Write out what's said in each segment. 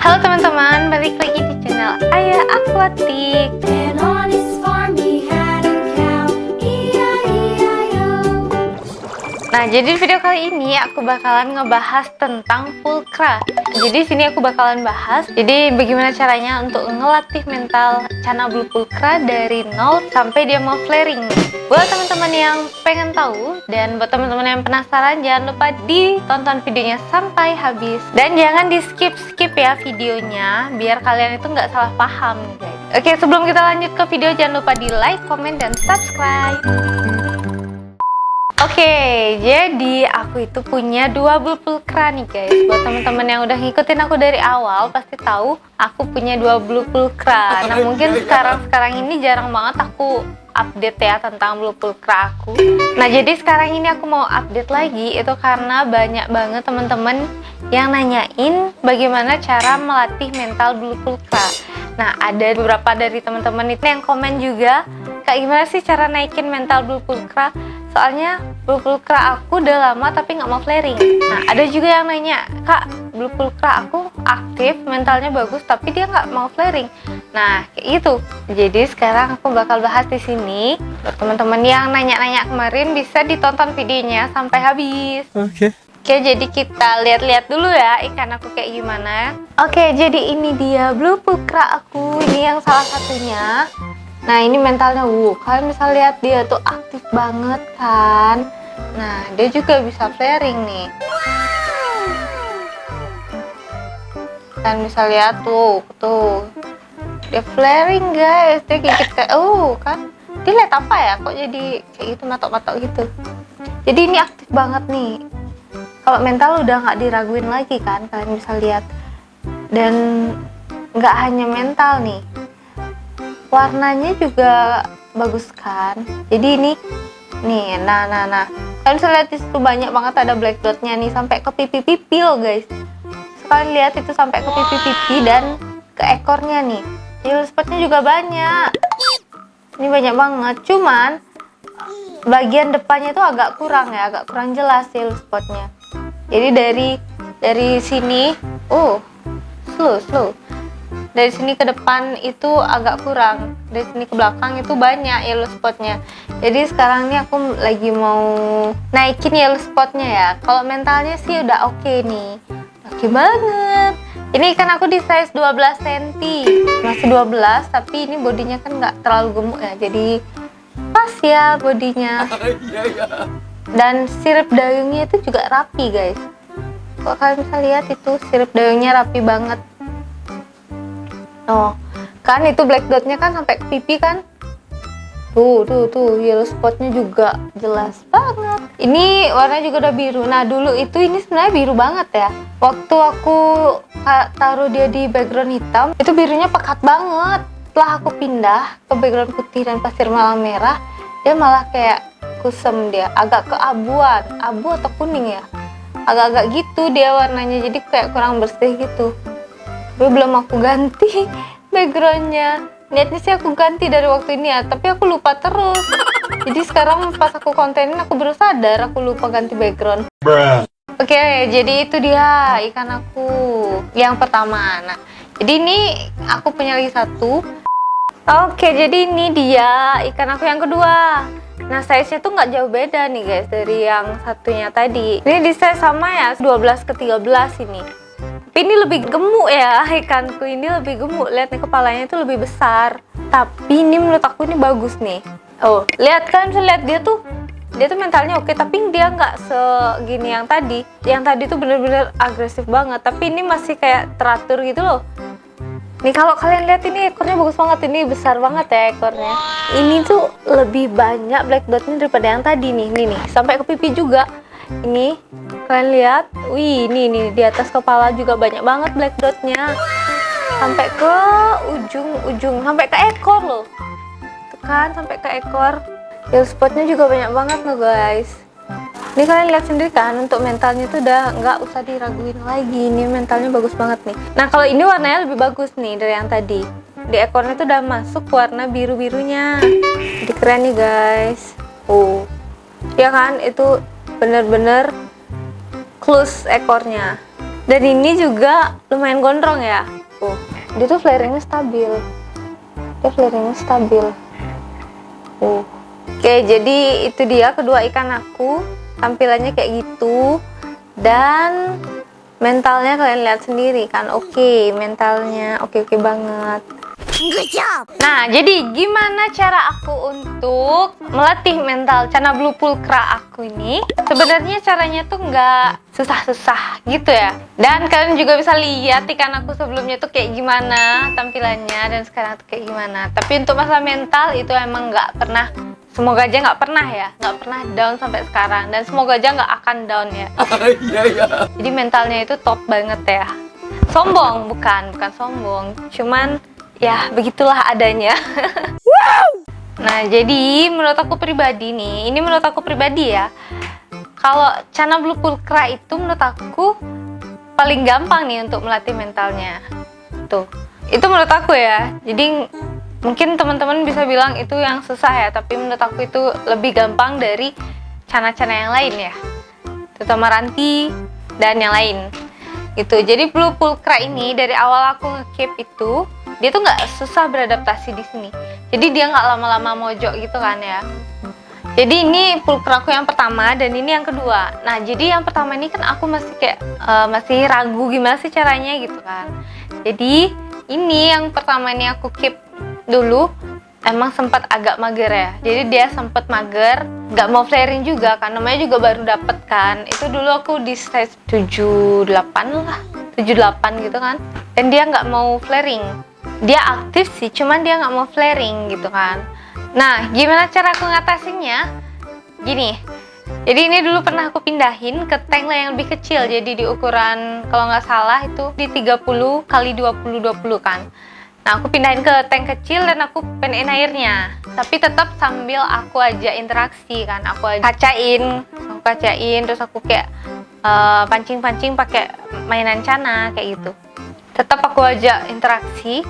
Halo teman-teman, balik lagi di channel Ayah Aquatic. And on his farm he had a cow, E-I-E-I-O. Nah, jadi di video kali ini aku bakalan ngebahas tentang pulkra. Jadi sini aku bakalan bahas, jadi bagaimana caranya untuk ngelatih mental Cana Blue Pulkra dari 0 sampai dia mau flaring. Buat teman-teman yang pengen tahu dan buat teman-teman yang penasaran, jangan lupa ditonton videonya sampai habis dan jangan di skip ya videonya biar kalian itu nggak salah paham guys. Oke, sebelum kita lanjut ke video, jangan lupa di like, comment, dan subscribe. Oke, jadi aku itu punya 2 blue pulkra nih guys. Buat teman-teman yang udah ngikutin aku dari awal pasti tahu aku punya 2 blue pulkra. Nah, mungkin sekarang ini jarang banget aku update ya tentang blue pulkra aku. Nah, jadi sekarang ini aku mau update lagi itu karena banyak banget teman-teman yang nanyain bagaimana cara melatih mental blue pulkra. Nah, ada beberapa dari teman-teman itu yang komen juga, "Kak, gimana sih cara naikin mental blue pulkra? Soalnya blue pulkra aku udah lama tapi nggak mau flaring." Nah, ada juga yang nanya, "Kak, blue pulkra aku aktif, mentalnya bagus tapi dia nggak mau flaring." Nah, kayak gitu. Jadi sekarang aku bakal bahas di sini. Buat teman-teman yang nanya-nanya kemarin bisa ditonton videonya sampai habis. Oke, jadi kita lihat-lihat dulu ya ikan aku kayak gimana. Oke, jadi ini dia blue pulkra aku. Ini yang salah satunya. Nah, ini mentalnya, kalian bisa lihat dia tuh aktif banget kan. Nah, dia juga bisa flaring nih. Kalian bisa lihat tuh, dia flaring guys. Dia gigit kayak, kan. Dia lihat apa ya? Kok jadi kayak gitu, matok-matok gitu. Jadi ini aktif banget nih. Kalau mental udah nggak diraguin lagi kan, kalian bisa lihat. Dan nggak hanya mental nih, warnanya juga bagus kan. Jadi ini nih, nah kalian bisa lihat disitu banyak banget ada black dotnya nih sampai ke pipi-pipi loh guys. Kalian lihat itu sampai ke pipi-pipi dan ke ekornya nih. Yellow spotnya juga banyak. Ini banyak banget. Cuman bagian depannya itu agak kurang ya, agak kurang jelas yellow spotnya. Jadi dari sini, slow. Dari sini ke depan itu agak kurang, dari sini ke belakang itu banyak yellow spotnya. Jadi sekarang ini aku lagi mau naikin yellow spotnya ya. Kalau mentalnya sih udah oke nih, oke banget. Ini kan aku di size 12 cm, masih 12, tapi ini bodinya kan nggak terlalu gemuk ya, jadi pas ya bodinya. Dan sirip dayungnya itu juga rapi guys. Kok kalian bisa lihat itu sirip dayungnya rapi banget. Oh, kan itu black dotnya kan sampai ke pipi kan. Tuh, yellow spotnya juga jelas banget. Ini warnanya juga udah biru. Nah, dulu itu ini sebenarnya biru banget ya. Waktu aku taruh dia di background hitam, itu birunya pekat banget. Setelah aku pindah ke background putih dan pasir malam merah, dia malah kayak kusem dia, agak keabuan, abu atau kuning ya. Agak-agak gitu dia warnanya, jadi kayak kurang bersih gitu. Tapi belum aku ganti backgroundnya. Niatnya sih aku ganti dari waktu ini ya, tapi aku lupa terus. Jadi sekarang pas aku kontenin aku baru sadar aku lupa ganti background. Oke, jadi itu dia ikan aku yang pertama. Nah, jadi ini aku punya lagi satu. Oke, jadi ini dia ikan aku yang kedua. Nah, size-nya tuh nggak jauh beda nih guys dari yang satunya tadi. Ini di size sama ya, 12 ke 13 ini. Tapi ini lebih gemuk ya, ikanku ini lebih gemuk. Lihat nih kepalanya itu lebih besar. Tapi ini menurut aku ini bagus nih. Oh, lihat kan, bisa lihat dia tuh mentalnya oke, tapi dia nggak segini yang tadi. Yang tadi tuh bener-bener agresif banget. Tapi ini masih kayak teratur gitu loh. Nih kalau kalian lihat ini ekornya bagus banget, ini besar banget ya ekornya. Ini tuh lebih banyak black dotnya daripada yang tadi nih, sampai ke pipi juga. Ini kalian lihat, ini di atas kepala juga banyak banget black dotnya, sampai ke ujung, sampai ke ekor loh. Tuh kan, sampai ke ekor. Yellow spotnya juga banyak banget loh guys. Ini kalian lihat sendiri kan, untuk mentalnya tuh udah nggak usah diraguin lagi. Ini mentalnya bagus banget nih. Nah, kalau ini warnanya lebih bagus nih dari yang tadi. Di ekornya tuh udah masuk warna biru-birunya. Jadi keren nih guys. Ya kan, itu bener-bener close ekornya. Dan ini juga lumayan gondrong ya. Dia tuh flaringnya stabil. Oke, jadi itu dia kedua ikan aku. Tampilannya kayak gitu. Dan mentalnya kalian lihat sendiri kan. Oke, mentalnya oke banget. Good job. Nah, jadi gimana cara aku untuk melatih mental Cana Blue Pulcra aku ini? Sebenarnya caranya tuh nggak susah-susah gitu ya. Dan kalian juga bisa lihat ikan aku sebelumnya tuh kayak gimana tampilannya dan sekarang tuh kayak gimana. Tapi untuk masalah mental itu emang nggak pernah, semoga aja nggak pernah ya, nggak pernah down sampai sekarang. Dan semoga aja nggak akan down ya. Jadi mentalnya itu top banget ya. Sombong, bukan sombong. Cuman ya begitulah adanya. Nah, jadi menurut aku pribadi nih, ini menurut aku pribadi ya, kalau Cana Blue Pulcra itu menurut aku paling gampang nih untuk melatih mentalnya. Tuh, itu menurut aku ya. Jadi mungkin teman-teman bisa bilang itu yang susah ya, tapi menurut aku itu lebih gampang dari cana-cana yang lain ya, terutama Ranti dan yang lain. Gitu. Jadi Blue Pulcra ini dari awal aku nge-keep itu dia tuh nggak susah beradaptasi di sini. Jadi dia nggak lama-lama mojok gitu kan ya. Jadi ini pulcra aku yang pertama dan ini yang kedua. Nah, jadi yang pertama ini kan aku masih kayak masih ragu gimana sih caranya gitu kan. Jadi ini yang pertama ini aku keep dulu emang sempat agak mager ya. Jadi dia sempat mager, nggak mau flaring juga kan. Namanya juga baru dapet kan. Itu dulu aku di size 78 lah, 78 gitu kan. Dan dia nggak mau flaring. Dia aktif sih, cuman dia nggak mau flaring gitu kan. Nah, gimana cara aku ngatasinnya? Gini, jadi ini dulu pernah aku pindahin ke tank yang lebih kecil. Jadi di ukuran kalau nggak salah itu di 30 kali 20 kan. Nah, aku pindahin ke tank kecil dan aku penein airnya. Tapi tetap sambil aku aja interaksi kan. Aku kacain, terus aku kayak pancing-pancing pakai mainan Cana kayak gitu. Tetap aku aja interaksi.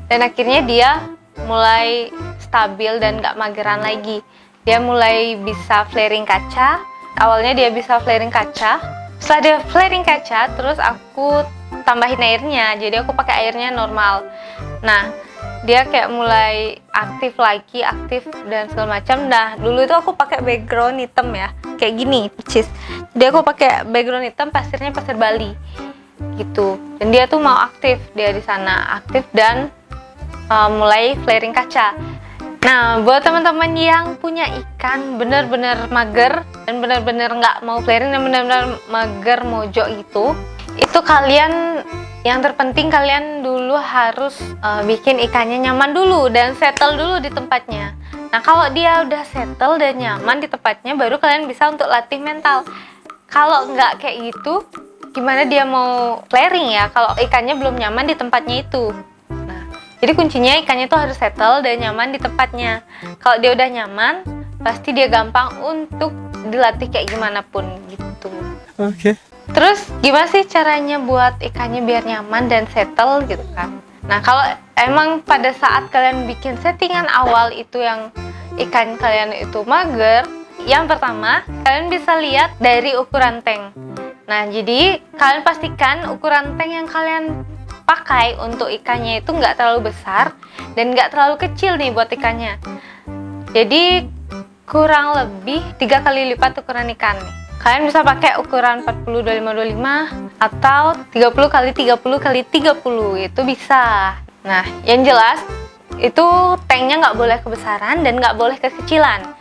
Dan akhirnya dia mulai stabil dan gak mageran lagi. Dia mulai bisa flaring kaca. Awalnya dia bisa flaring kaca. Setelah dia flaring kaca, terus aku tambahin airnya. Jadi aku pakai airnya normal. Nah, dia kayak mulai aktif lagi, aktif dan segala macam. Nah, dulu itu aku pakai background hitam ya. Kayak gini, percis. Jadi aku pakai background hitam, pasirnya pasir Bali. Gitu. Dan dia tuh mau aktif, dia di sana aktif dan mulai flaring kaca. Nah, buat teman-teman yang punya ikan bener-bener mager dan bener-bener nggak mau flaring dan bener-bener mager mojok gitu, itu kalian yang terpenting kalian dulu harus bikin ikannya nyaman dulu dan settle dulu di tempatnya. Nah, kalau dia udah settle dan nyaman di tempatnya, baru kalian bisa untuk latih mental. Kalau nggak kayak gitu, gimana dia mau flaring ya kalau ikannya belum nyaman di tempatnya itu. Jadi kuncinya ikannya tuh harus settle dan nyaman di tempatnya. Kalau dia udah nyaman, pasti dia gampang untuk dilatih kayak gimana pun gitu. Oke. Terus gimana sih caranya buat ikannya biar nyaman dan settle gitu kan? Nah, kalau emang pada saat kalian bikin settingan awal itu yang ikan kalian itu mager, yang pertama kalian bisa lihat dari ukuran tank. Nah, jadi kalian pastikan ukuran tank yang kalian pakai untuk ikannya itu nggak terlalu besar dan nggak terlalu kecil nih buat ikannya. Jadi kurang lebih 3 kali lipat ukuran ikan nih. Kalian bisa pakai ukuran 40-25-25 atau 30 kali 30 kali 30 itu bisa. Nah, yang jelas itu tanknya nggak boleh kebesaran dan nggak boleh kekecilan.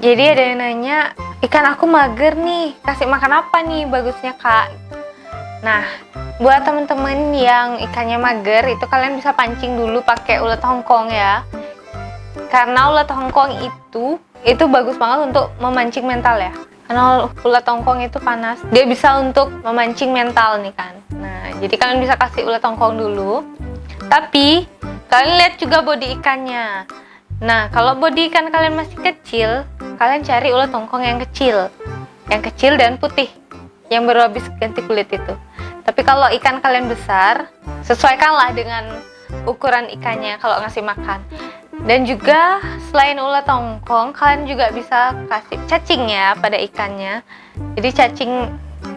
Jadi ada yang nanya, ikan aku mager nih, kasih makan apa nih bagusnya kak? Nah, buat temen-temen yang ikannya mager itu kalian bisa pancing dulu pakai ulet Hongkong ya. Karena ulet Hongkong itu bagus banget untuk memancing mental ya. Karena ulet Hongkong itu panas, dia bisa untuk memancing mental nih kan. Nah, jadi kalian bisa kasih ulet Hongkong dulu. Tapi kalian lihat juga body ikannya. Nah, kalau body ikan kalian masih kecil, kalian cari ulet Hongkong yang kecil dan putih, yang baru habis ganti kulit itu. Tapi kalau ikan kalian besar, sesuaikanlah dengan ukuran ikannya kalau ngasih makan. Dan juga selain ulet Hongkong, kalian juga bisa kasih cacing ya pada ikannya. Jadi cacing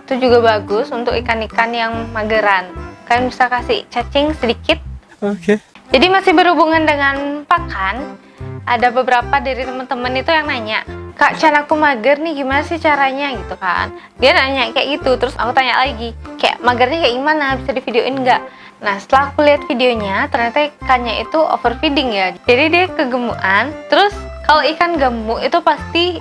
itu juga bagus untuk ikan-ikan yang mageran. Kalian bisa kasih cacing sedikit. Oke. Jadi masih berhubungan dengan pakan, ada beberapa dari teman-teman itu yang nanya, Kak, Chan aku mager nih, gimana sih caranya gitu kan? Dia nanya kayak gitu, terus aku tanya lagi, kayak magernya kayak gimana, bisa di videoin nggak? Nah setelah aku lihat videonya, ternyata ikannya itu overfeeding ya. Jadi dia kegemukan, terus kalau ikan gemuk itu pasti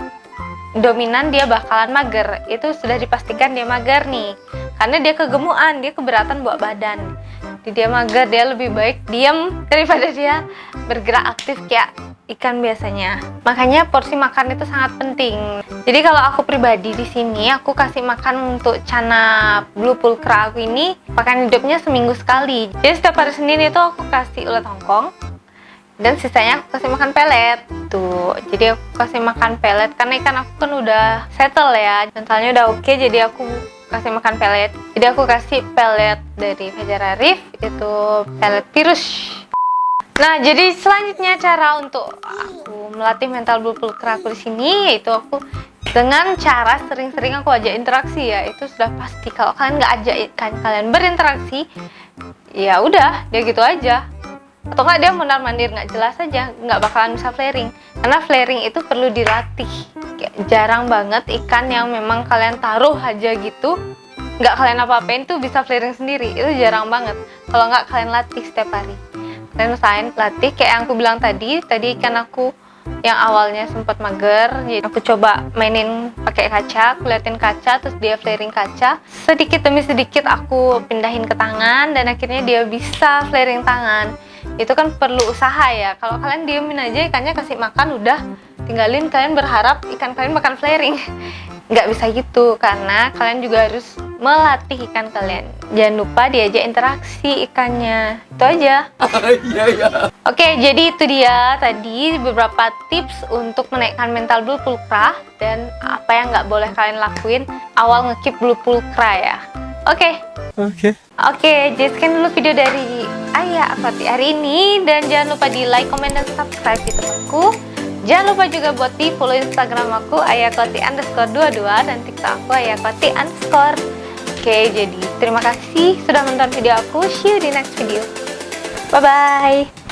dominan dia bakalan mager. Itu sudah dipastikan dia mager nih, karena dia kegemukan, dia keberatan bawa badan. Jadi dia mager, dia lebih baik diam daripada dia bergerak aktif kayak ikan biasanya. Makanya porsi makan itu sangat penting. Jadi kalau aku pribadi di sini, aku kasih makan untuk Channa Blue Pulchra aku ini, pakan hidupnya seminggu sekali. Jadi setiap hari Senin itu aku kasih ulat Hongkong, dan sisanya aku kasih makan pelet. Tuh, jadi aku kasih makan pelet karena ikan aku kan udah settle ya, mentalnya udah oke, jadi aku kasih makan pelet. Jadi aku kasih pelet dari Fajar Arif, itu pelet virus. Nah, jadi selanjutnya cara untuk aku melatih mental Blue Pulchra aku di sini, yaitu aku dengan cara sering-sering aku ajak interaksi ya. Itu sudah pasti. Kalau kalian nggak ajak ikan kalian berinteraksi, ya udah dia gitu aja. Atau nggak dia mondar-mandir nggak jelas aja, nggak bakalan bisa flaring. Karena flaring itu perlu dilatih. Kayak jarang banget ikan yang memang kalian taruh aja gitu, nggak kalian apa-apain tuh bisa flaring sendiri. Itu jarang banget. Kalau nggak kalian latih setiap hari. Kalian usahain latih kayak yang aku bilang tadi ikan aku yang awalnya sempat mager, jadi aku coba mainin pakai kaca, aku liatin kaca, terus dia flaring kaca, sedikit demi sedikit aku pindahin ke tangan, dan akhirnya dia bisa flaring tangan. Itu kan perlu usaha ya. Kalau kalian diemin aja ikannya kasih makan udah, tinggalin kalian berharap ikan kalian makan flaring. Nggak bisa gitu, karena kalian juga harus melatih ikan kalian. Jangan lupa diajak interaksi ikannya. Itu aja. Oke, jadi itu dia tadi beberapa tips untuk menaikkan mental Blue Pulchra dan apa yang nggak boleh kalian lakuin awal nge-keep Blue Pulchra ya. Oke, jadi sekian dulu video dari Ayah Aquatic hari ini, dan jangan lupa di like, comment, dan subscribe YouTubeku. Jangan lupa juga buat di follow Instagram aku ayaquatic_22 dan TikTok aku ayaquatic_. Oke, jadi terima kasih sudah menonton video aku. See you di next video. Bye bye.